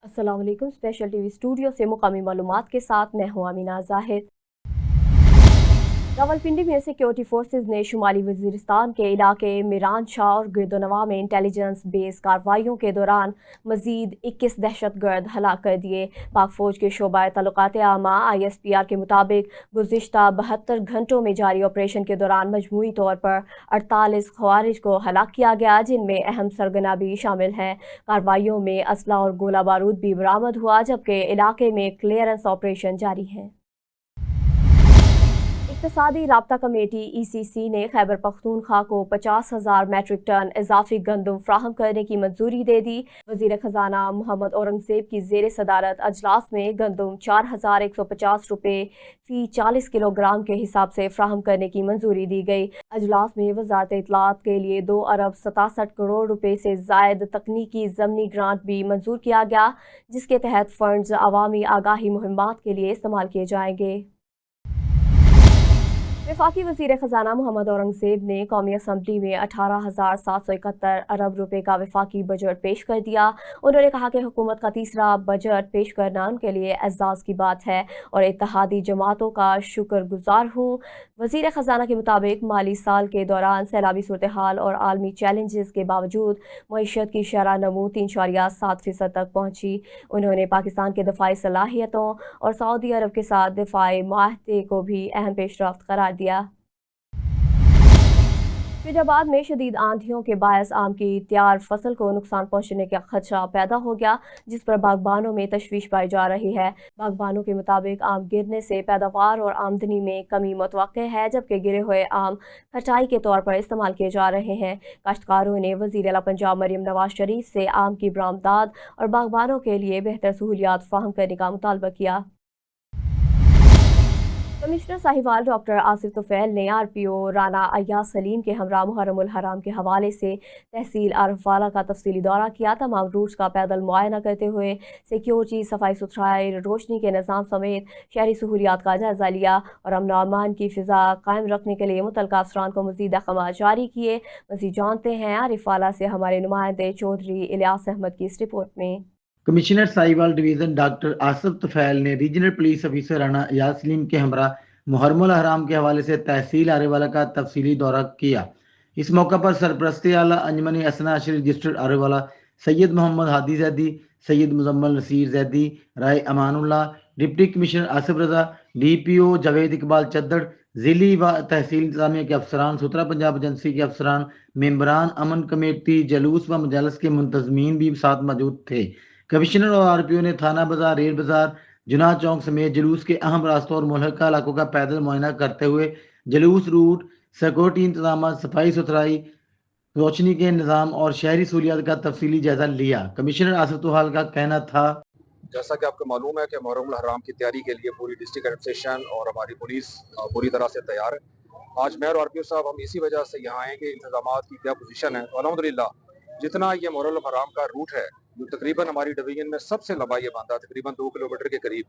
अस्सलाम वालेकुम। Special TV studio से मुकामी मालूमात के साथ मैं हूं अमीना जाहिद। रावलपिंडी में सिक्योरिटी फोर्सेज ने शुमाली वजीरिस्तान के इलाके मीरान शाह और गिरदोनवा में इंटेलिजेंस बेस कार्रवाइयों के दौरान मजीद 21 दहशतगर्द हलाक कर दिए। पाक फौज के शोबा तल्लुकात आमा ISPR के मुताबिक गुज़िश्ता 72 घंटों में जारी ऑपरेशन के दौरान मजमूई तौर पर 48 खवारिज को हलाक किया गया, जिनमें अहम सरगना भी शामिल हैं। कार्रवाइयों में असला और गोला बारूद भी बरामद हुआ, जबकि इलाके में क्लियरेंस ऑपरेशन जारी है। इक़्तिसादी राब्ता कमेटी ECC ने खैबर पख्तूनख्वा को 50,000 मैट्रिक टन इजाफी गंदम फ्राहम करने की मंजूरी दे दी। वज़ीर ख़जाना मोहम्मद औरंगज़ेब की ज़ेर सदारत अजलास में गंदम 4,150 रुपये फ़ी 40 किलोग्राम के हिसाब से फ्राहम करने की मंजूरी दी गई। अजलास में वज़ारत इत्तलात के लिए 2 अरब 67 करोड़ रुपये से ज़ायद तकनीकी ज़मनी ग्रांट भी मंजूर किया गया, जिसके तहत फ़ंड्स अवामी आगाही मुहिम्मात के लिए इस्तेमाल किए जाएंगे। वफाकी वज़ीर ख़जाना मोहम्मद औरंगज़ेब ने कौमी असम्बली में 18,771 अरब रुपए का वफाकी बजट पेश कर दिया। उन्होंने कहा कि हुकूमत का तीसरा बजट पेश करना उनके लिए एज़ाज़ की बात है और इत्तेहादी जमातों का शुक्रगुजार हूँ। वज़ीर ख़जाना के मुताबिक माली साल के दौरान सैलाबी सूरत हाल और आलमी चैलेंजेस के बावजूद मईशत की शरह नमू 3.7% तक पहुँची। उन्होंने पाकिस्तान के दफ़ाई सलाहियतों और सऊदी अरब के साथ दफ़ाई माहदे को भी अहम पेशरफ्त करार दिया। फैजाबाद में शदीद आंधियों के बायस आम की तैयार फसल को नुकसान पहुंचने का खदशा पैदा हो गया, जिस पर बागबानों में तशवीश पाई जा रही है। बागबानों के मुताबिक आम गिरने से पैदावार और आमदनी में कमी मुतवक्के है, जबकि गिरे हुए आम खटाई के तौर पर इस्तेमाल किए जा रहे हैं। काश्तकारों ने वज़ीर आला पंजाब मरियम नवाज शरीफ से आम की बरामदात और बागबानों के लिए बेहतर सहूलियात फराहम करने का मुतालबा किया। कमिश्नर साहिवाल डॉक्टर आसिफ तुफैल ने RPO राना अय्याज सलीम के हमरा मुहर्रमुल हराम के हवाले से तहसील आरफवाला का तफसीली दौरा किया। तमाम रूट्स का पैदल मुआयना करते हुए सिक्योरिटी, सफाई सुथराई, रोशनी के निज़ाम समेत शहरी सहूलियात का जायजा लिया और अमन और अमान की फ़िज़ा कायम रखने के लिए मुतल्लिक़ा अफसरान को मज़ीद अहकाम जारी किए। मज़ीद जानते हैं आरिफवाला से हमारे नुमाइंदे चौधरी इलियास अहमद की इस रिपोर्ट में। Commissioner Sahiwal division doctor Asif Tufail ने regional police officer Rana Ayaz Saleem के हमरा मुहर्रमुल हराम के हवाले से तहसील आरेवाला का तफसीली दौरा किया। इस मौका पर सरपरस्ती आला अंजमन असना अशरी रजिस्टर्ड आरेवाला सैयद मोहम्मद हादी जैदी, सैयद मुजम्मल नसीर जैदी, राय अमानुल्लाह, डिप्टी कमिश्नर आसिफ रजा, DPO जावेद इकबाल चद्दड़, जिली व तहसील इंतजामिया के अफसरान, सुतरा पंजाब एजेंसी के अफसरान, मेंबरान अमन कमेटी, जलूस व मजालस के मुंतजमीन भी साथ मौजूद थे। कमिश्नर और RPO ने थाना बाजार, रेल बाजार, जुनाह चौक समेत जुलूस के अहम रास्तों और मुल्हका इलाकों का पैदल मुआयना करते हुए जुलूस रूट, सिक्योरिटी इंतजाम, सफाई सुथराई, रोशनी के निज़ाम और शहरी सहूलियात का तफसीली जायजा लिया। कमिश्नर आसिफ तुफैल का कहना था, जैसा कि आपको मालूम है कि मुहर्रमुल हराम की तैयारी के लिए पूरी डिस्ट्रिक्ट एडमिनिस्ट्रेशन और हमारी पुलिस पूरी तरह से तैयार है। आज मेयर और RPO साहब हम इसी वजह से यहाँ आए कि इंतजामात की क्या पोजीशन है। अल्हम्दुलिल्लाह जितना ये मुहर्रमुल हराम का रूट है, जो तकरीबन हमारी डिवीजन में सबसे लंबा ये बांधा तकरीबन 2 किलोमीटर के करीब,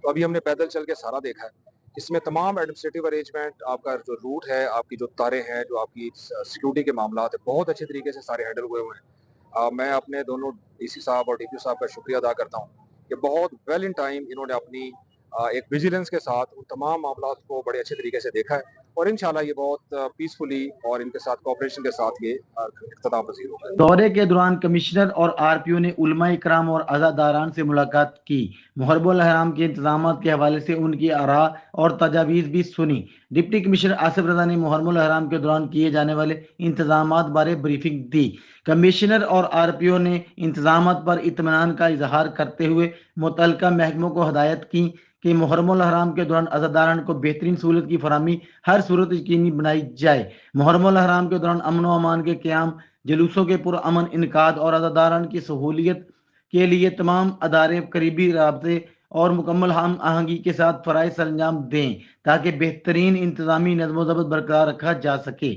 तो अभी हमने पैदल चल के सारा देखा है। इसमें तमाम एडमिनिस्ट्रेटिव अरेंजमेंट, आपका जो रूट है, आपकी जो तारें हैं, जो आपकी सिक्योरिटी के मामला है, बहुत अच्छे तरीके से सारे हैंडल हुए हुए हैं। मैं अपने दोनों DC साहब और DPO साहब का शुक्रिया अदा करता हूँ कि बहुत वेल इन टाइम इन्होंने अपनी एक विजिलेंस के साथ उन तमाम मामलों को बड़े अच्छे तरीके से देखा है और इंशाल्लाह ये बहुत पीसफुली और इनके साथ कोऑपरेशन के साथ ये इख्तिताम पजीर होगा। दौरे के दौरान कमिश्नर और RPO ने उलमा इकराम और अज़ादारान से मुलाकात की। मुहर्रमुल हराम के इंतजाम के हवाले से उनकी आरा और तजावीज़ भी सुनी। डिप्टी कमिश्नर आसिफ रजा ने मुहर्रमुल हराम के दौरान किए जाने वाले इंतजामात बारे ब्रीफिंग दी। कमिश्नर और RPO ने इंतजामात पर इत्मीनान का इजहार करते हुए मुतल्लिका महकमों को हदायत की कि मुहर्रमुल हराम के दौरान अज़ादारान को बेहतरीन सहूलत की फराहमी हर सूरत यकीनी बनाई जाए। मुहर्रमुल हराम के दौरान अमन व अमान के क़याम, जुलूसों के पुरअमन इनकाद और अज़ादारान की सहूलियत के लिए तमाम अदारे करीबी राबते और मुकम्मल हम आहंगी के साथ फ़राइज़ सरंजाम दें ताकि बेहतरीन इंतज़ामी नज़्म व ज़ब्त बरकरार रखा जा सके।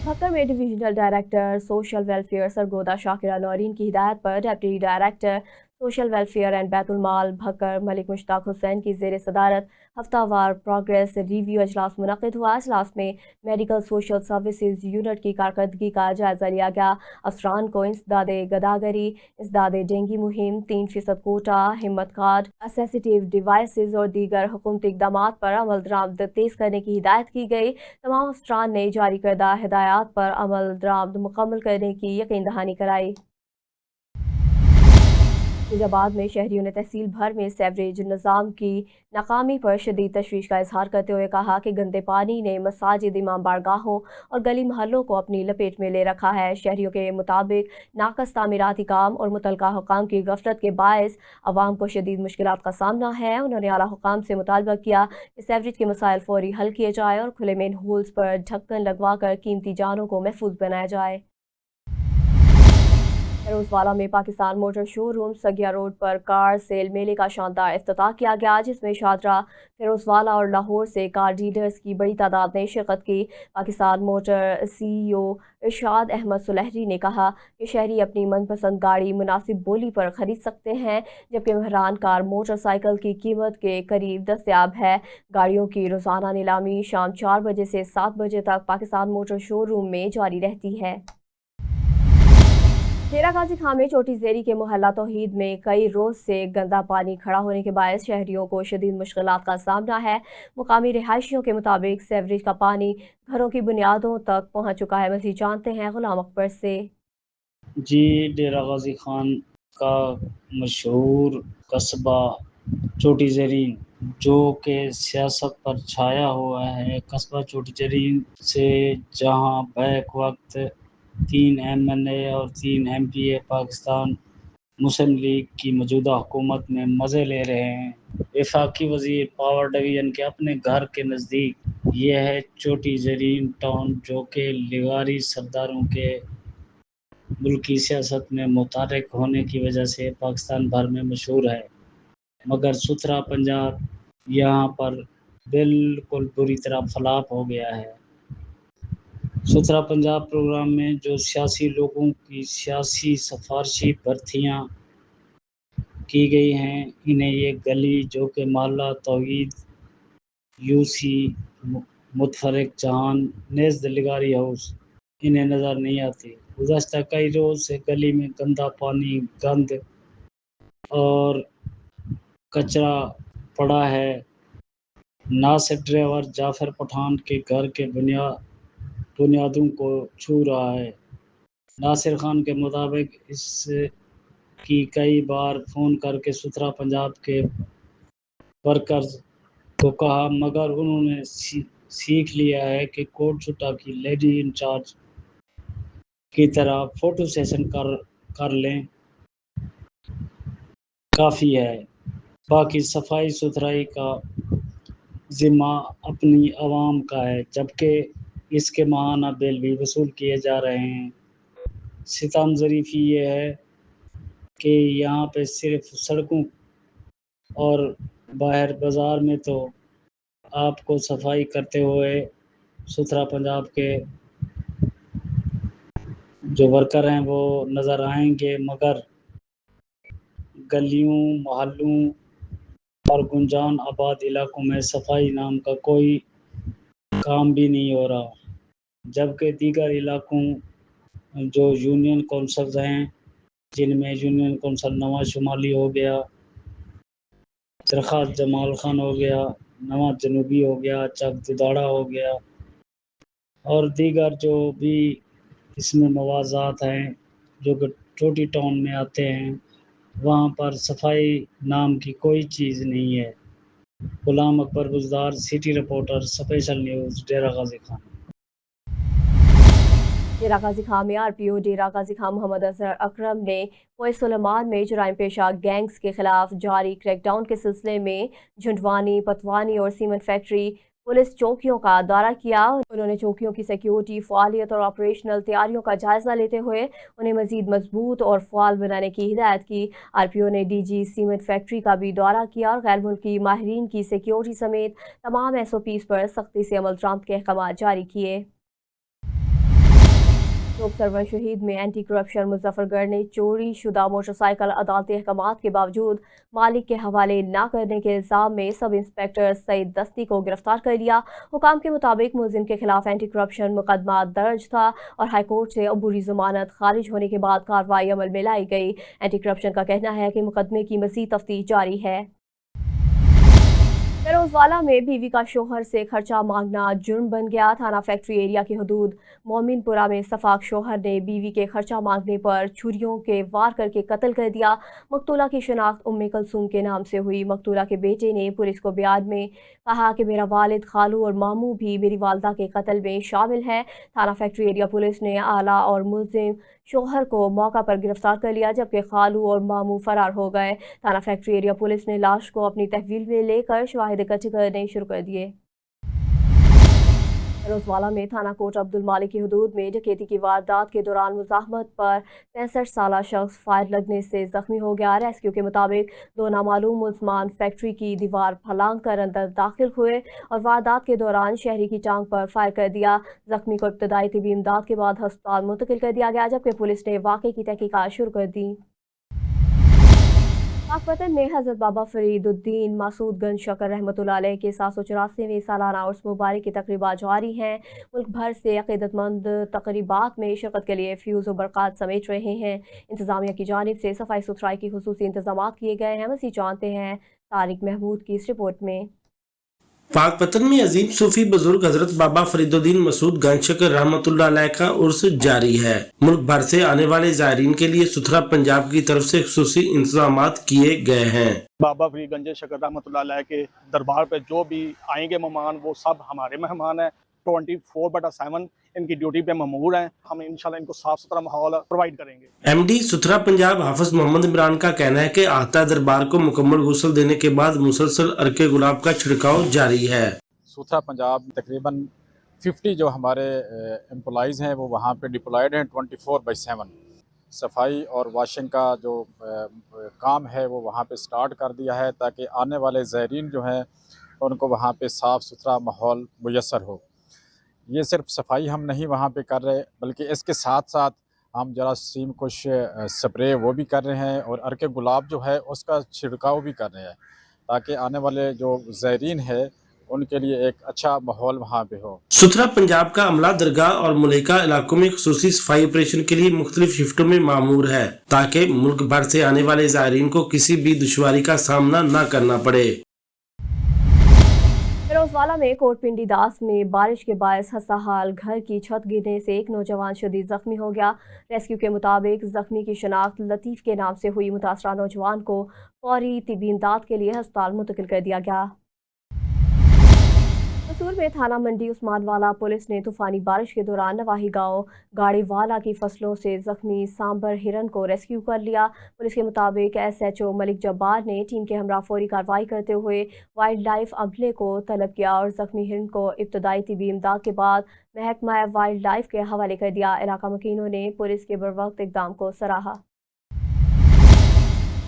भक्कर में divisional director social welfare Sargodha Shakira Naureen की हिदायत पर deputy director social welfare and Baitulmal Bhakkar Malik Mushtaq Hussain की ज़ेर सदारत हफ्तावार प्रोग्रेस रिव्यू अजलास मुनक़िद हुआ। इजलास में मेडिकल सोशल सर्विसेज यूनिट की कारकर्दगी का जायज़ा लिया गया। अफसरान को इंसदाद गदागरी, इंसदाद डेंगी मुहिम, 3% कोटा, हिम्मत कार्ड, असेसिटिव डिवाइसेज और दीगर हुकूमती इक़दामात पर अमल दरामद तेज़ करने की हिदायत की गई। तमाम अफसरान ने जारी करदा हिदायत पर अमल दरामद मुकम्मल करने की यकीन दहानी कराई। फैज़ाबाद में शहरियों ने तहसील भर में सेवरेज निज़ाम की नाकामी पर शदीद तशवीश का इजहार करते हुए कहा कि गंदे पानी ने मसाजिद, इमाम बारगाहों और गली महलों को अपनी लपेट में ले रखा है। शहरियों के मुताबिक नाकस तामीराती काम और मुतलका हुकाम की गफलत के बायस अवाम को शदीद मुश्किलात का सामना है। उन्होंने आला हुकाम से मुतालबा किया कि सेवरेज के मसाइल फौरी हल किए जाए और खुले मेन होल्स पर ढक्कन लगवा कर कीमती जानों को महफूज बनाया जाए। फिरोजवाला में पाकिस्तान मोटर शोरूम सगिया रोड पर कार सेल मेले का शानदार इफ्तिताह किया गया, जिसमें शादरा, फिरोजवाला और लाहौर से कार डीलर्स की बड़ी तादाद ने शिरकत की। पाकिस्तान मोटर CEO इरशाद अहमद सुलहरी ने कहा कि शहरी अपनी मनपसंद गाड़ी मुनासिब बोली पर खरीद सकते हैं, जबकि महरान कार मोटरसाइकिल की कीमत के करीब दस्तयाब है। गाड़ियों की रोज़ाना नीलामी शाम 4 बजे से 7 बजे तक पाकिस्तान मोटर शोरूम में जारी रहती है। डेरा गाजी खां में चोटी ज़ेरी के मोहल्ला तौहीद में कई रोज़ से गंदा पानी खड़ा होने के बायस शहरियों को शदीद मुश्किलात का सामना है। मुकामी रिहायशियों के मुताबिक सेवरेज का पानी घरों की बुनियादों तक पहुँच चुका है। मज़ीद जानते हैं गुलाम अकबर से। जी, डेरा गाजी खान का मशहूर कस्बा चोटी ज़रीन जो कि सियासत पर छाया हुआ है, कस्बा चोटी ज़रीन से जहां बैक वक्त 3 MNA और 3 MPA पाकिस्तान मुस्लिम लीग की मौजूदा हुकूमत में मज़े ले रहे हैं। वफाकी वज़ीर पावर डिवीज़न के अपने घर के नज़दीक ये है चोटी ज़रीन टाउन, जो कि लिगारी सरदारों के मुल्की सियासत में मुतारिक होने की वजह से पाकिस्तान भर में मशहूर है, मगर सुथरा पंजाब यहाँ पर बिल्कुल बुरी तरह फलाप हो गया है। सुथरा पंजाब प्रोग्राम में जो सियासी लोगों की सियासी सिफारशी भर्तियाँ की गई हैं, इन्हें ये गली जो कि मोहल्ला तौहीद UC मुतफरिक जहान नेज़ लिगारी हाउस इन्हें नज़र नहीं आती। गुज़श्ता कई रोज़ से गली में गंदा पानी, गंद और कचरा पड़ा है। नासिर ड्राइवर जाफ़र पठान के घर के बुनियादों को छू रहा है। नासिर खान के मुताबिक इसकी कई बार फ़ोन करके सुथरा पंजाब के वर्कर्स को कहा, मगर उन्होंने सीख लिया है कि कोट छुट्टा की लेडी इंचार्ज की तरह फ़ोटो सेशन कर लें, काफ़ी है। बाकी सफाई सुथराई का ज़िम्मा अपनी आवाम का है, जबकि इसके माहाना बिल भी वसूल किए जा रहे हैं। सितम ज़रीफ़ी ये है कि यहाँ पे सिर्फ सड़कों और बाहर बाज़ार में तो आपको सफाई करते हुए सुथरा पंजाब के जो वर्कर हैं वो नज़र आएंगे, मगर गलियों, मोहल्लों और गुंजान आबाद इलाकों में सफाई नाम का कोई काम भी नहीं हो रहा। जबकि दीगर इलाकों जो यूनियन कौंसल्स हैं, जिनमें यूनियन कौंसल नवाज शुमाली हो गया, दरख्वास्त जमाल खान हो गया, नवाज जनूबी हो गया, चक दुदाड़ा हो गया और दीगर जो भी इसमें मवाज़ात हैं जो कि चोटी टाउन में आते हैं, वहाँ पर सफाई नाम की कोई चीज़ नहीं है। Ghulam Akbar Buzdar, city reporter, special news, Dera Ghazi Khan. Dera Ghazi Khan में RPO डेरा गाजी खां मोहम्मद अजहर अकरम ने कोई सुलेमान में जुराइम पेशा गैंग्स के खिलाफ जारी क्रैकडाउन के सिलसिले में झुंडवानी, पतवानी और सीमेंट फैक्ट्री पुलिस चौकियों का दौरा किया। उन्होंने चौकियों की सिक्योरिटी, फ़ालियत और ऑपरेशनल तैयारियों का जायज़ा लेते हुए उन्हें मज़ीद मजबूत और फ़ाल बनाने की हिदायत की। RPO ने DG सीमेंट फैक्ट्री का भी दौरा किया और गैर मुल्की माहिरीन की सिक्योरिटी समेत तमाम SOPs पर सख्ती से अमल दरामद के अहकाम जारी किए। लोक सरवर शहीद में एंटी करप्शन मुजफ्फरगढ़ ने चोरी शुदा मोटरसाइकिल अदालती अहकामात के बावजूद मालिक के हवाले न करने के इल्ज़ाम में सब इंस्पेक्टर सईद दस्ती को गिरफ्तार कर लिया। हुकाम के मुताबिक मुलजिम के खिलाफ एंटी करप्शन मुकदमा दर्ज था और हाईकोर्ट से अबूरी जमानत खारिज होने के बाद कार्रवाई अमल में लाई गई। एंटी करप्शन का कहना है कि मुकदमे की मज़ीद तफ्तीश जारी है। फिरोजवाला में बीवी का शोहर से खर्चा मांगना जुर्म बन गया। थाना फैक्ट्री एरिया की हदूद मोमिनपुरा में सफाक शोहर ने बीवी के खर्चा मांगने पर छुरियों के वार करके कत्ल कर दिया। मकतूला की शिनाख्त उम्मे कलसूम के नाम से हुई। मकतूला के बेटे ने पुलिस को बयान में कहा कि मेरा वालिद, खालू और मामू भी मेरी वालदा के कत्ल में शामिल हैं। थाना फैक्ट्री एरिया पुलिस ने आला और मुलजिम शोहर को मौका पर गिरफ्तार कर लिया, जबकि खालू और मामू फरार हो गए। थाना फैक्ट्री एरिया पुलिस ने लाश को अपनी तहवील में लेकर शवाहिद इकट्ठे करने शुरू कर दिए। फिरोजवाला में थाना कोट अब्दुल मालिक की हदूद में डकैती की वारदात के दौरान मुजाहमत पर 65 साला शख्स फायर लगने से जख्मी हो गया। रेस्क्यू के मुताबिक दो नामालूम मुलजमान फैक्ट्री की दीवार फलांग कर अंदर दाखिल हुए और वारदात के दौरान शहरी की टांग पर फायर कर दिया। जख्मी को इब्तदाई तिबी इमदाद के बाद अस्पताल मुंतकिल कर दिया गया, जबकि पुलिस ने वाक़े की तहकीकात शुरू कर दी। पाकपतन में हज़रत बाबा फरीदुद्दीन मसूद गंज शकर रहमतुल्लाह अलैह के 784वें सालाना उर्स मुबारक की तकरीबात जारी हैं। मुल्क भर से अक़ीदतमंद तकरीबात में शिरकत के लिए फ्यूज़ और बरक़ात समेट रहे हैं। इंतज़ामिया की जानिब से सफाई सुथराई की खुसूसी इंतज़ामात किए गए हैं। मज़ीद जानते हैं तारिक महमूद की इस रिपोर्ट में। पाकपतन में अजीम सूफी बुजुर्ग हजरत बाबा फरीदुद्दीन मसूद गंज शकर रहमतुल्लाह अलैह का उर्स जारी है। मुल्क भर से आने वाले ज़ायरीन के लिए सुथरा पंजाब की तरफ से खुसूसी इंतजामात किए गए हैं। बाबा फरीद गंज शकर रहमतुल्लाह अलैह के दरबार पे जो भी आएंगे मेहमान वो सब हमारे मेहमान हैं। 24/7 इनकी ड्यूटी पे ममूर हैं। हम इंशाल्लाह इनको साफ सुथरा माहौल प्रोवाइड करेंगे। एमडी सुथरा पंजाब हाफिज मोहम्मद इमरान का कहना है कि आहता दरबार को मुकम्मल गुस्ल देने के बाद मुसलसल अर्के गुलाब का छिड़काव जारी है। सुथरा पंजाब तकरीबन 50 जो हमारे एम्प्लॉइज़ हैं वो वहाँ पे डिप्लॉयड हैं 24/7। सफाई और वॉशिंग का जो काम है वो वहाँ पे स्टार्ट कर दिया है ताकि आने वाले ज़ायरीन जो हैं उनको वहाँ पे साफ़ सुथरा माहौल मुयस्सर हो। ये सिर्फ सफाई हम नहीं वहाँ पे कर रहे बल्कि इसके साथ साथ हम जरासीम कुछ स्प्रे वो भी कर रहे हैं और अर्के गुलाब जो है उसका छिड़काव भी कर रहे हैं ताकि आने वाले जो ज़ायरीन है उनके लिए एक अच्छा माहौल वहाँ पे हो। सुथरा पंजाब का अमला दरगाह और मुलेका इलाकों में खुसूसी सफाई ऑपरेशन के लिए मुख्तलिफ शिफ्टों में मामूर है ताकि मुल्क भर से आने वाले ज़ायरीन को किसी भी दुश्वारी का सामना न करना पड़े। फिरोजवाला में कोटपिंडी दास में बारिश के बायस हसाहाल घर की छत गिरने से एक नौजवान शदीद जख्मी हो गया। रेस्क्यू के मुताबिक जख्मी की शनाख्त लतीफ़ के नाम से हुई। मुतासरा नौजवान को फौरी तिबी इमदाद के लिए अस्पताल मुंतकिल कर दिया गया। कसूर में थाना मंडी उस्मानवाला पुलिस ने तूफानी बारिश के दौरान नवाही गांव गाड़ीवाला की फसलों से जख्मी सांबर हिरन को रेस्क्यू कर लिया। पुलिस के मुताबिक SHO मलिक जब्बार ने टीम के हमरा फौरी कार्रवाई करते हुए वाइल्ड लाइफ अमले को तलब किया और जख्मी हिरन को इब्तदाई तिबी इमदाद के बाद महकमा वाइल्ड लाइफ के हवाले कर दिया। इलाका मकीनों ने पुलिस के बरवक्त इक़दाम को सराहा।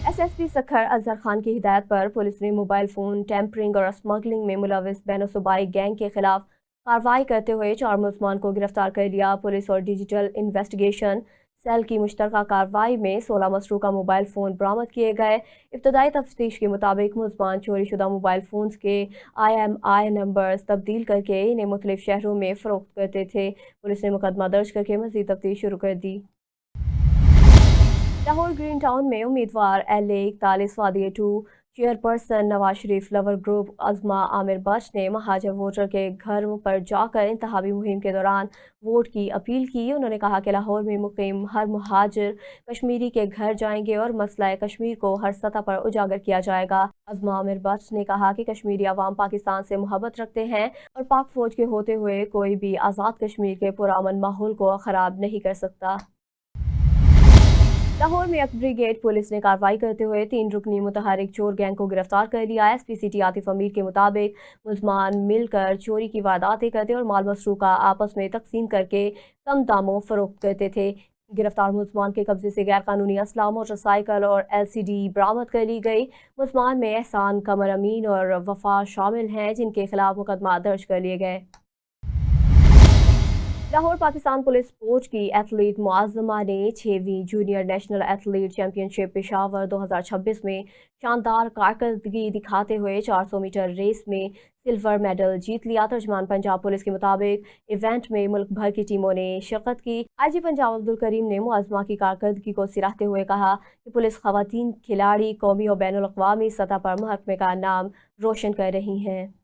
SSP सखर अजहर खान की हिदायत पर पुलिस ने मोबाइल फ़ोन टैंपरिंग और स्मगलिंग में मुलविस बैन-ओ-सूबाई गैंग के खिलाफ कार्रवाई करते हुए 4 मुलजमान को गिरफ्तार कर लिया। पुलिस और डिजिटल इन्वेस्टिगेशन सेल की मुश्तरका कार्रवाई में 16 मसरूका मोबाइल फ़ोन बरामद किए गए। इब्तदाई तफ्तीश के मुताबिक मुलजमान चोरी शुदा मोबाइल फ़ोन्स के IMI नंबर्स तब्दील करके इन्हें मुख्तलिफ शहरों में फ़रोख्त करते थे। पुलिस ने मुकदमा दर्ज करके मज़ीद तफ्तीश शुरू कर दी। लाहौर ग्रीन टाउन में उम्मीदवार LA 41 वादिया 2 chairperson Nawaz Sharif lover group Azma Aamir बख्श ने महाजर वोटर के घर पर जाकर इंतखाबी मुहिम के दौरान वोट की अपील की। उन्होंने कहा कि लाहौर में मुकीम हर मुहाजिर कश्मीरी के घर जाएंगे और मसला कश्मीर को हर सतह पर उजागर किया जाएगा। अज़मा आमिर बख्श ने कहा कि कश्मीरी अवाम पाकिस्तान से मोहब्बत रखते हैं और पाक फौज के होते हुए कोई भी आज़ाद कश्मीर के पुरअमन माहौल को ख़राब नहीं कर सकता। लाहौर में अकबरी गेट पुलिस ने कार्रवाई करते हुए 3 रुकनी मुतहरिक चोर गैंग को गिरफ्तार कर लिया। SP सिटी आतिफ अमीर के मुताबिक मुलजमान मिलकर चोरी की वारदातें करते और माल मसरूका आपस में तकसीम करके कम दामों फरोख्त करते थे। गिरफ्तार मुलजमान के कब्जे से गैर कानूनी असला, मोटरसाइकिल और LCD बरामद कर ली गई। मुलजमान में एहसान, कमर अमीन और वफा शामिल हैं जिनके खिलाफ मुकदमा दर्ज कर लिए गए। लाहौर पाकिस्तान पुलिस स्पोर्ट्स की एथलीट मुआज़्ज़मा ने 6वीं junior national athlete championship Peshawar 2026 में शानदार कारकर्दगी दिखाते हुए 400 मीटर रेस में सिल्वर मेडल जीत लिया। तर्जमान पंजाब पुलिस के मुताबिक इवेंट में मुल्क भर की टीमों ने शिरकत की। आईजी पंजाब अब्दुल करीम ने मुआज़्ज़मा की कारकर्दगी को सिराहते हुए कहा कि पुलिस ख़वातीन खिलाड़ी कौमी और बैनुल अक़वामी सतह पर महकमे का नाम रोशन कर रही हैं।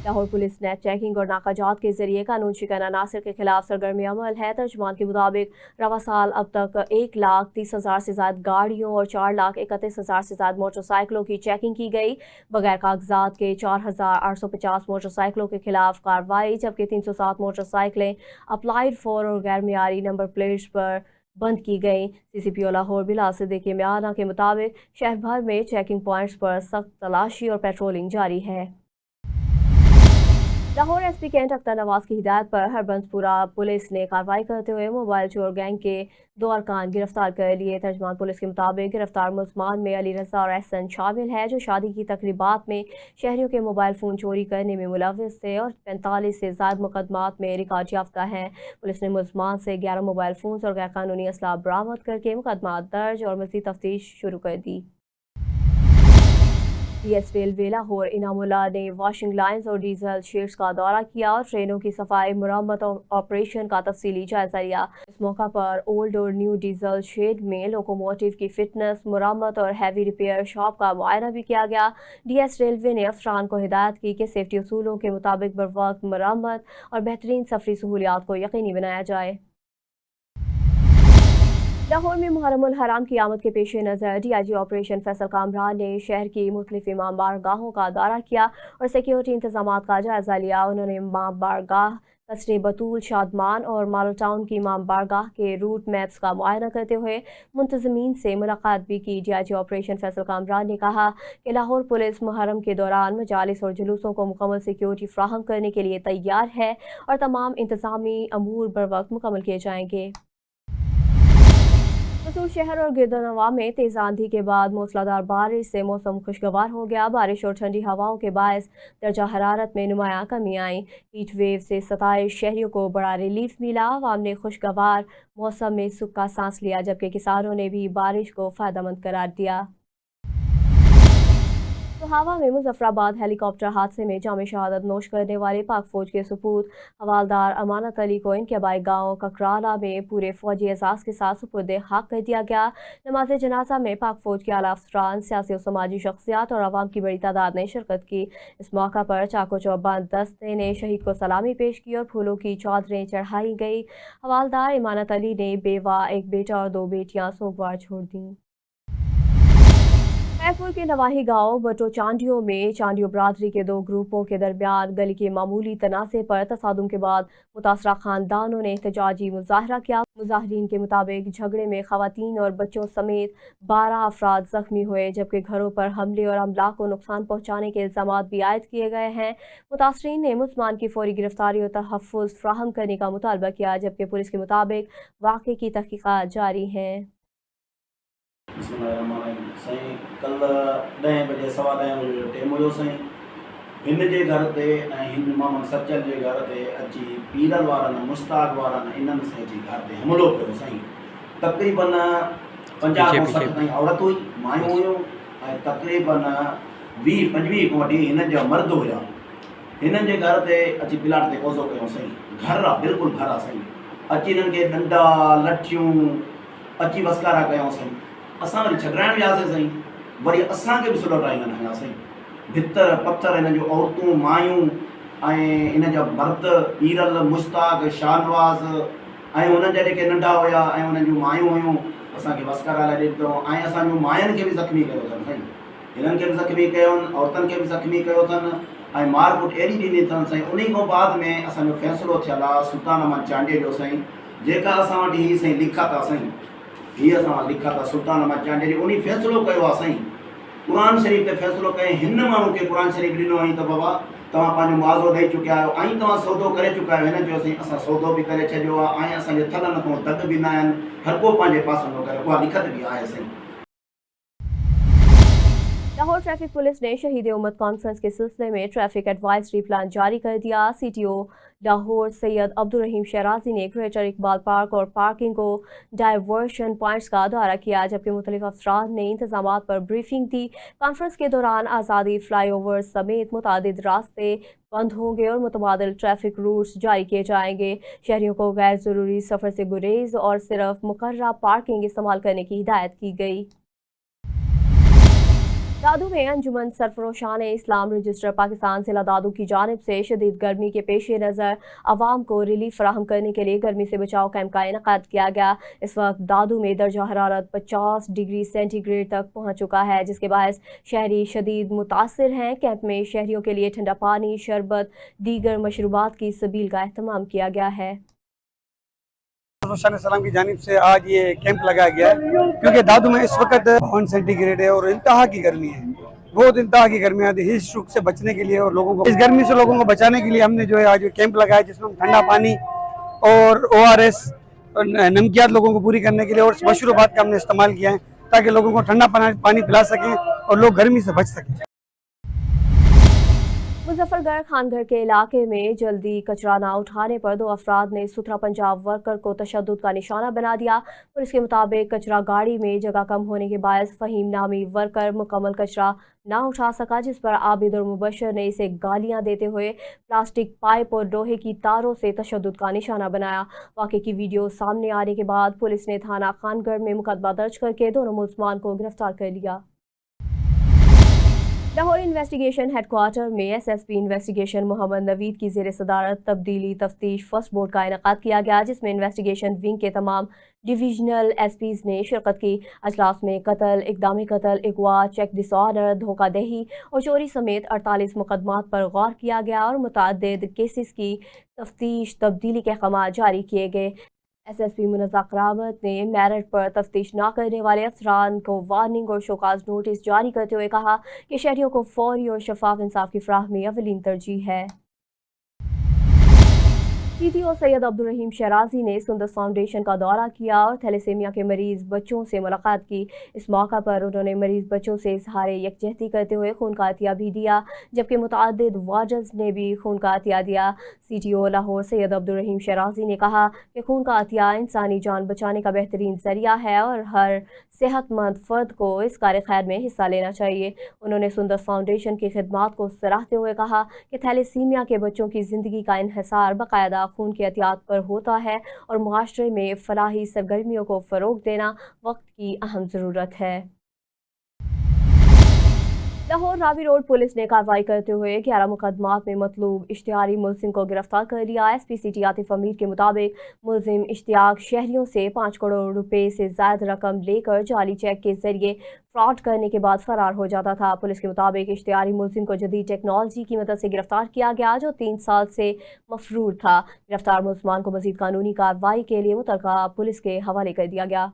लाहौर पुलिस नेट चेकिंग और नाकाजात के जरिए कानून शिकन अनासर के खिलाफ सरगर्म अमल है। तर्जुमान के मुताबिक रवा साल अब तक 1,30,000 से ज़्यादा गाड़ियों और 4,31,000 से ज़्यादा मोटरसाइकिलों की चेकिंग की गई। बगैर कागजात के 4,850 मोटरसाइकिलों के खिलाफ कार्रवाई, जबकि 307 मोटरसाइकिलें अप्लाइड फॉर और गैर मियारी नंबर प्लेट्स पर बंद की गई। CCPO लाहौर बिलाल सिद्दीकी मियाना के मुताबिक शहर भर में चेकिंग पॉइंट्स पर सख्त तलाशी और पेट्रोलिंग जारी है। लाहौर SP कैंट अख्तर नवाज की हिदायत पर हरबंसपुरा पुलिस ने कार्रवाई करते हुए मोबाइल चोर गैंग के 2 अरकान गिरफ्तार कर लिए। तर्जमान पुलिस के मुताबिक गिरफ्तार मुल्जमान में अली रज़ा और एहसन शामिल है, जो शादी की तकरीबात में शहरियों के मोबाइल फ़ोन चोरी करने में मुलव्विस थे और 45 से ज़ायद मुकदमात में रिकॉर्ड याफ्ता हैं। पुलिस ने मुल्जमान से 11 मोबाइल फ़ोन और गैर कानूनी असलाह बरामद करके मुकदमात दर्ज और मज़ीद तफ्तीश शुरू कर दी। DS रेलवे लाहौर इनामुल्ला ने वॉशिंग लाइन्स और डीजल शेड्स का दौरा किया और ट्रेनों की सफाई मुरम्मत और ऑपरेशन का तफसीली जायजा लिया। इस मौका पर ओल्ड और न्यू डीजल शेड में लोकोमोटिव की फिटनेस, मुरम्मत और हैवी रिपेयर शॉप का मुआयना भी किया गया। DS रेलवे ने अफसरान को हिदायत की कि सेफ्टी उसूलों के मुताबिक बरवक्त मुरम्मत और बेहतरीन सफरी सहूलियात को यकीनी बनाया जाए। लाहौर में मुहर्रमुल हराम की आमद के पेश नज़र DIG ऑपरेशन फैसल कामरान ने शहर की मुख्तलिफ इमाम बारगाहों का दौरा किया और सिक्योरिटी इंतजामात का जायजा लिया। उन्होंने इमाम बारगाह कस्रे बतूल, शादमान और मॉडल टाउन की इमाम बारगाह के रूट मैप्स का मुआयना करते हुए मुंतज़मीन से मुलाकात भी की। DIG ऑपरेशन फैसल कामरान ने कहा कि लाहौर पुलिस मुहर्रम के दौरान मजालिस और जुलूसों को मुकम्मल सिक्योरिटी फ्राहम करने के लिए तैयार है और तमाम इंतजामी अमूर बर वक्त मुकम्मल किए जाएंगे। मसूर शहर और गिरदनवा में तेज़ आंधी के बाद मूसलाधार बारिश से मौसम खुशगवार हो गया। बारिश और ठंडी हवाओं के बायस दर्जा हरारत में नुमायां कमी आई। हीट वेव से 27 शहरियों को बड़ा रिलीफ मिला। अवाम ने खुशगवार मौसम में सुख का सांस लिया, जबकि किसानों ने भी बारिश को फ़ायदेमंद करार दिया। सोहावा में मुजफ्फराबाद हेलीकॉप्टर हादसे में जाम शहादत नोश करने वाले पाक फौज के सपूत हवालदार अमानत अली को इनके आबाई गाँव ककराला में पूरे फौजी एजाज के साथ सुपुर्द हक कर दिया गया। नमाज जनाजा में पाक फौज के आला अफसरान, सियासी और समाजी शख्सियात और आवाम की बड़ी तादाद ने शिरकत की। इस मौका पर चाको चौबंद दस्ते ने शहीद को सलामी पेश की और फूलों की चादरें चढ़ाई गई। हवालदार अमानत अली ने बेवा, एक बेटा और 2 बेटियां सोगवार छोड़ दी। खैरपुर के नवाही गांव बटो चांडियों में चांडियों बरादरी के 2 ग्रुपों के दरमियान गली के मामूली तनाज़े पर तसादुम के बाद मुतासरा खानदानों ने एहतजाजी मुजाहरा किया। मुजाहरीन के मुताबिक झगड़े में खवातीन और बच्चों समेत 12 अफराद जख्मी हुए, जबकि घरों पर हमले और अमला को नुकसान पहुँचाने के इल्ज़ामात भी आयद किए गए हैं। मुतासरीन ने मुल्ज़मान की फौरी गिरफ्तारी और तहफ़्फ़ुज़ फ्राहम करने का मुतालबा किया, जबकि पुलिस के मुताबिक वाक़े की तहक़ीक़ात जारी हैं। साईं कल 10 बजे 10:15 बजे जो टाइम हुयो साईं, हिन जे घर ते ऐं हिन मोहम्मद सचल जे घर ते अची पीरल वारनि, मुश्ताक वारनि, इन्हनि साईं जी घर ते हमलो कयो साईं। तक़रीबन 50 खां 60 ताईं औरत हुई, मायूं हुयूं ऐं तक़रीबन 20-25 खां वठी हिन जा मर्द हुया। हिननि जे घर ते अची प्लाट ते कब्ज़ो कयो साईं। घर आहे, बिल्कुलु घर आहे साईं। अची हिननि खे डंडा, लठियूं अची वसकारा कयूं साईं। असां वरी छॾाइण वियासीं साईं, वरी असांखे बि सुठो ठाहींदा हुया साईं। भितर पत्थर हिन जूं औरतूं, मायूं ऐं हिन जा मर्द पीरल, मुश्ताक, शाहनवाज़ ऐं हुननि जा जेके नंढा हुया ऐं हुननि जूं मायूं हुयूं असांखे वसकारा लाइ ॾिनो ऐं असांजूं मायुनि खे बि ज़ख़्मी कयो अथनि साईं। हिननि खे बि ज़ख़्मी कयो, औरतुनि खे बि ज़ख़्मी कयो अथनि ऐं मारकुट अहिड़ी ॾिनी अथनि साईं। उन खां बाद में असांजो फ़ैसिलो थियल आहे सुल्तान अहमद चांडिया जो साईं, जेका असां वटि हीअ साईं लिखत आहे साईं, हीअ असां लिखत आहे सुल्तान अहमद चांडिया जी। उन फ़ैसिलो कयो आहे साईं, क़ुर शरीफ़ ते फ़ैसिलो कयो। हिन माण्हू खे क़ुर शरीफ़ ॾिनो ऐं त बाबा तव्हां पंहिंजो मुआवज़ो ॾेई चुकिया आहियो ऐं तव्हां सौदो करे चुका आहियो। हिन जो साईं असां सौदो बि करे छॾियो आहे ऐं असांजे थलनि खां दग बि न आहिनि। हर को पंहिंजे पासनि थो करे, उहा लिखत बि आहे साईं। लाहौर ट्रैफिक पुलिस ने शहीद उम्मत कॉन्फ्रेंस के सिलसिले में ट्रैफिक एडवाइजरी प्लान जारी कर दिया। CTO लाहौर सैयद अब्दुल रहीम शराजी ने ग्रेटर इकबाल पार्क और पार्किंग को डाइवर्शन पॉइंट्स का दौरा किया, जबकि मुख्तलिफ अफसरान ने इंतजामात पर ब्रीफिंग दी। कॉन्फ्रेंस के दौरान आज़ादी फ्लाईओवर समेत मुतादिद रास्ते बंद होंगे और मुतबादिल ट्रैफिक रूट्स जारी किए जाएंगे। शहरियों को गैर ज़रूरी सफ़र से गुरेज और सिर्फ मुकर्ररा पार्किंग इस्तेमाल करने की हिदायत की गई। दादू में अंजुमन सरफरोशान इस्लाम रजिस्टर पाकिस्तान जिला दादू की जानिब से शदीद गर्मी के पेश नज़र आवाम को रिलीफ फराहम करने के लिए गर्मी से बचाव कैंप का इनेकाद किया गया। इस वक्त दादू में दर्जा हरारत 50 डिग्री सेंटीग्रेड तक पहुँच चुका है, जिसके बायस शहरी शदीद मुतासिर हैं। कैंप में शहरियों के लिए ठंडा पानी, शरबत, दीगर मशरूबात की सबील का अहतमाम किया गया है। सलाम की जानिब से आज ये कैंप लगाया गया है, क्योंकि दादू में इस वक्त 52 सेंटीग्रेड है और इंतहा की गर्मी है, बहुत इंतहा की गर्मी आती है। इस शुक से बचने के लिए और लोगों को इस गर्मी से लोगों को बचाने के लिए हमने जो है आज कैंप लगाया, जिसमें हम ठंडा पानी और ORS और नमकियात लोगों को पूरी करने के लिए और मशरूबात का हमने इस्तेमाल किया है, ताकि लोगों को ठंडा पानी पिला सकें और लोग गर्मी से बच सकें। मुजफ्फरगढ़ खानगढ़ के इलाके में जल्दी कचरा ना उठाने पर 2 अफराद ने सुथरा पंजाब वर्कर को तशद्दुद का निशाना बना दिया। पुलिस के मुताबिक कचरा गाड़ी में जगह कम होने के बायस फ़हीम नामी वर्कर मुकम्मल कचरा ना उठा सका, जिस पर आबिद और मुबशर ने इसे गालियां देते हुए प्लास्टिक पाइप और लोहे की तारों से तशद्दुद का निशाना बनाया। वाक़े की वीडियो सामने आने के बाद पुलिस ने थाना खानगढ़ में मुकदमा दर्ज करके दोनों मुलज़मान को गिरफ्तार कर लिया। लाहौर इन्वेस्टिगेशन हेडक्वार्टर में SSP इन्वेस्टिगेशन मोहम्मद नवीद की ज़ेर सदारत तब्दीली तफ्तीश फर्स्ट बोर्ड का इनेकाद किया गया, जिसमें इन्वेस्टिगेशन विंग के तमाम डिविजनल SPs ने शिरकत की। अजलास में कत्ल, इक़दाम कत्ल, अगवा, चेक डिसऑर्डर, धोखादही और चोरी समेत 48 मुकदमात पर गौर किया गया और मुतअद्दिद केसेस की तफ्तीश तब्दीली के अहकाम जारी किए गए। SSP मुनज़्ज़ा करामत ने मेरिट पर तफ्तीश न करने वाले अफसरान को वार्निंग और शोकाज नोटिस जारी करते हुए कहा कि शहरियों को फौरी और शफाफ इंसाफ की फराहमी अवलीन तरजीह है। CTO सैयद अब्दुल रहीम शराजी ने सुंदस फाउंडेशन का दौरा किया और थैलेसीमिया के मरीज बच्चों से मुलाकात की। इस मौका पर उन्होंने मरीज बच्चों से इजहार यकजहती करते हुए खून का अतिया भी दिया, जबकि मुतअद्दिद वार्डर्स ने भी खून का अतिया दिया। CTO लाहौर सैयद अब्दुल रहीम शराजी ने कहा कि खून का अतिया इंसानी जान बचाने का बेहतरीन जरिया है और हर सेहतमंद फर्द को इस कार्य खैर में हिस्सा लेना चाहिए। उन्होंने सुंदस फाउंडेशन की खिदमात को सराहते हुए कहा कि थैलेसीमिया के बच्चों की ज़िंदगी का इन्हिसार बाकायदा खून के एहतियात पर होता है और मुआशरे में फलाही सरगर्मियों को फ़रोग देना वक्त की अहम ज़रूरत है। लाहौर रावी रोड पुलिस ने कार्रवाई करते हुए 11 मुकदमात में मतलूब इश्तिहारी मुलजिम को गिरफ्तार कर लिया। SP सिटी आतिफ अमीर के मुताबिक मुलजिम इश्तियाक शहरियों से 5 करोड़ रुपए से ज़ायद रकम लेकर जाली चेक के जरिए फ्रॉड करने के बाद फरार हो जाता था। पुलिस के मुताबिक इश्तिहारी मुलजिम को जदीद टेक्नोलॉजी की मदद से गिरफ्तार किया गया, जो 3 साल से मफरूर था। गिरफ्तार मुलजमान को मजीद कानूनी कार्रवाई के लिए मुतलका पुलिस के हवाले कर दिया गया।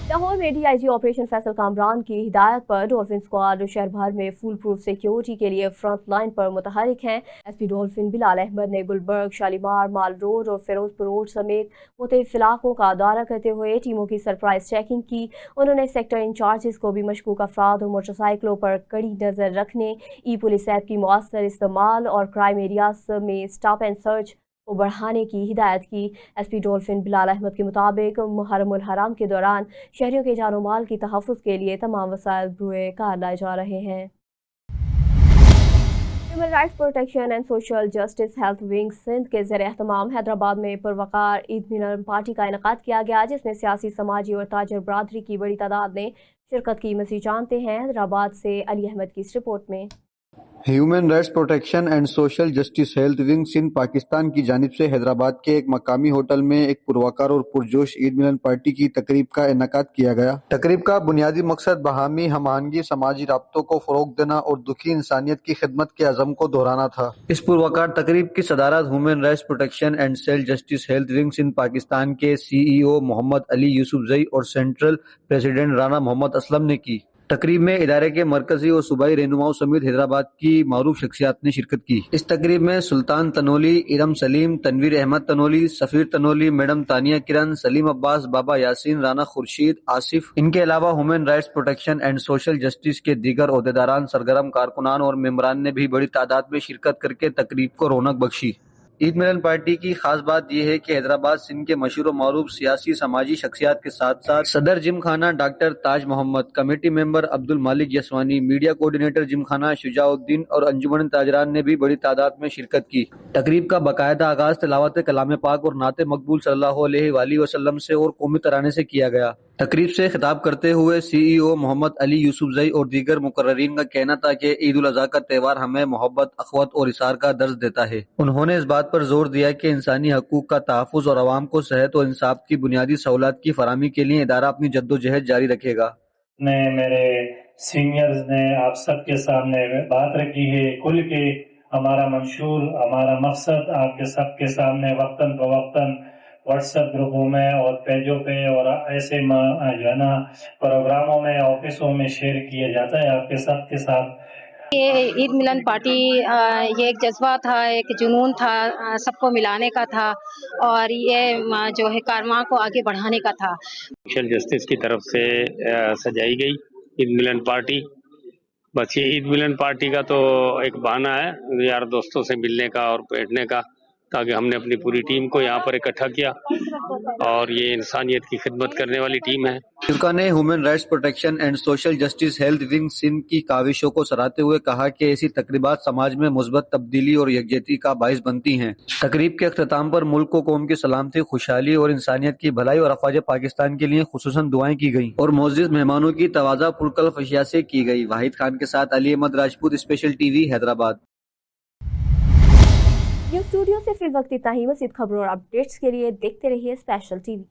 लाहौर में DIG ऑपरेशन फैसल कामरान की हिदायत पर डॉल्फिन स्क्वाड शहर भर में फुल प्रूफ सिक्योरिटी के लिए फ्रंट लाइन पर मुतहरिक हैं। SP डॉल्फिन बिलाल अहमद ने गुलबर्ग, शालीमार, माल रोड और फिरोजपुर रोड समेत मुख्तलिफ इलाकों का दौरा करते हुए टीमों की सरप्राइज चेकिंग की। उन्होंने सेक्टर इंचार्जेस को भी मशकूक अफराद और मोटरसाइकिलों पर कड़ी नज़र रखने, पुलिस ऐप की मौसर इस्तेमाल और क्राइम एरियाज में स्टॉप एंड सर्च को बढ़ाने की हिदायत की। SP डॉल्फिन बिलाल अहमद के मुताबिक मुहर्रमुल हराम के दौरान शहरियों के जानो माल की तहफ़्फ़ुज़ के लिए तमाम वसाइल बुए कार लाए जा रहे हैं। Human rights protection and social justice health wing Sindh के ज़रिए एहतमाम हैदराबाद में पुरवकार ईद मिलन पार्टी का इनेकाद किया गया, जिसमें सियासी, समाजी और ताजर बरादरी की बड़ी तादाद ने शिरकत की। मज़ीद जानते हैं हैदराबाद से अली अहमद की इस रिपोर्ट में। Human rights protection and social justice health wing Sindh Pakistan की जानिब से हैदराबाद के एक मकामी होटल में एक पुरवकार और पुरजोश ईद मिलन पार्टी की तकरीब का इनेकाद किया गया। तकरीब का बुनियादी मकसद बहामी हमआहंगी, समाजी राब्तों को फरोग देना और दुखी इंसानियत की खिदमत के अज़म को दोहराना था। इस पुरवकार तकरीब की सदारत human rights protection and social justice health wing Sindh Pakistan के CEO मोहम्मद अली यूसुफजई और सेंट्रल प्रेसिडेंट राना मोहम्मद असलम ने की। तकरीब में इदारे के मरकजी और सूबाई रहनुमाओं समेत हैदराबाद की मारूफ शख्सियात ने शिरकत की। इस तकरीब में सुल्तान तनोली, इरम सलीम, तनवीर अहमद तनोली, सफीर तनोली, मैडम तानिया किरण, सलीम अब्बास, बाबा यासीन, राना खुर्शीद, आसिफ, इनके अलावा human rights protection and social justice के दीगर ओहदेदारान, सरगर्म कारकुनान और मेंबरान ने भी बड़ी तादाद में शिरकत करके तकरीब को रौनक बख्शी। ईद मिलन पार्टी की खास बात यह है कि हैदराबाद सिंध के मशहूर और मारूफ सियासी समाजी शख्सियात के साथ साथ सदर जिमखाना डॉक्टर ताज मोहम्मद, कमेटी मेंबर अब्दुल मालिक यसवानी, मीडिया कोऑर्डिनेटर जिमखाना शुजाउद्दीन और अंजुमन ताजरान ने भी बड़ी तादाद में शिरकत की। तकरीब का बाकायदा आगाज तिलावत कलाम पाक और नाते मकबूल सल्लल्लाहु अलैहि वसल्लम से और कौमी तराने से किया गया। तकरीब से खिताब करते हुए सीईओ मोहम्मद अली यूसुफजई और दीगर मुकर्ररीन का कहना था कि ईद उल अज़हा का त्यौहार हमें मोहब्बत, अखवत और इसार का दर्ज देता है। उन्होंने इस बात पर जोर दिया कि इंसानी हकूक का तहफ़्फ़ुज़ और अवाम को सेहत और इंसाफ की बुनियादी सहूलत की फराहमी के लिए इदारा अपनी जद्दोजहद जारी रखेगा। मेरे सीनियर्स ने आप सबके सामने बात रखी है, खुल के हमारा मंशूर, हमारा मकसद आपके सबके सामने वक्तन फवक्तन व्हाट्सएप ग्रुपों में और पेजों पे और ऐसे जो है ना प्रोग्रामों में, ऑफिसों में शेयर किया जाता है आपके सबके साथ। ये ईद मिलन पार्टी ये एक जज्बा था, एक जुनून था, सबको मिलाने का था और ये जो है कारवां को आगे बढ़ाने का था। सोशल जस्टिस की तरफ से सजाई गई ईद मिलन पार्टी। बस ये ईद मिलन पार्टी का तो एक बहाना है यार दोस्तों से मिलने का और बैठने का, ताकि हमने अपनी पूरी टीम को यहाँ पर इकट्ठा किया और ये इंसानियत की खिदमत करने वाली टीम है। शिरका ने human rights protection and social justice health wing Sindh की काविशों को सराहते हुए कहा कि ऐसी तकरीबात समाज में मुस्बत तब्दीली और यकजहती का बाइस बनती हैं। तकरीब के अख्ताम पर मुल्क को कौम की सलामती, खुशहाली और इंसानियत की भलाई और अफवाज पाकिस्तान के लिए खुसूसन दुआएं की गई और मोअज़्ज़िज़ मेहमानों की तवाज़ा पुरकल्फ अशिया से की गई। वाहिद खान के साथ Ali Ahmed Rajput, special TV, Hyderabad. News studio से फिल वक्त इतना ही। मज़ीद खबरों और अपडेट्स के लिए देखते रहिए स्पेशल टीवी।